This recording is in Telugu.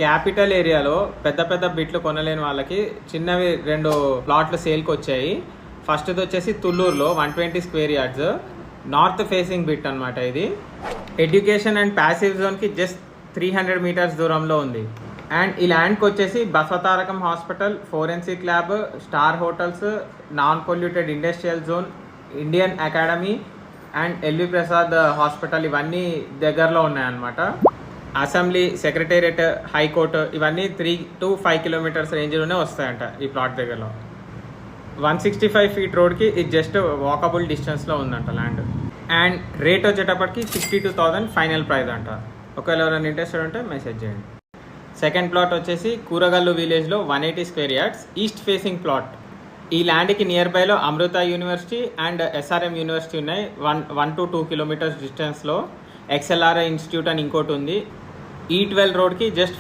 క్యాపిటల్ ఏరియాలో పెద్ద పెద్ద బిట్లు కొనలేని వాళ్ళకి చిన్నవి 2 ప్లాట్లు సేల్కి వచ్చాయి. ఫస్ట్ది వచ్చేసి తుళ్ళూరులో 120 square yards north facing bit అనమాట. ఇది ఎడ్యుకేషన్ అండ్ ప్యాసివ్ జోన్కి జస్ట్ 300 మీటర్స్ దూరంలో ఉంది. అండ్ ఈ ల్యాండ్కి వచ్చేసి Basavatarakam hospital, forensic lab, star hotels, non polluted industrial zone, Indian academy and LV Prasad hospital ఇవన్నీ దగ్గరలో ఉన్నాయన్నమాట. అసెంబ్లీ, సెక్రటేరియట్, హైకోర్టు ఇవన్నీ 3 to 5 కిలోమీటర్స్ రేంజ్లోనే వస్తాయంట ఈ ప్లాట్ దగ్గరలో. 165 ఫీట్ రోడ్కి ఇది జస్ట్ వాకబుల్ డిస్టెన్స్లో ఉందంట ల్యాండ్. అండ్ రేట్ వచ్చేటప్పటికి 62,000 ఫైనల్ ప్రైస్ అంట. ఒకవేళ ఎవరైనా ఇంట్రెస్టెడ్ ఉంటే మెసేజ్ చేయండి. సెకండ్ ప్లాట్ వచ్చేసి కూరగల్లు విలేజ్లో 180 square yards east facing plot. ఈ ల్యాండ్కి నియర్ బైలో Amrita university and SRM university ఉన్నాయి. 1 to 2 కిలోమీటర్స్ డిస్టెన్స్లో. XLRI ఇన్స్టిట్యూట్ అని ఇంకోటి ఉంది. E12 రోడ్కి జస్ట్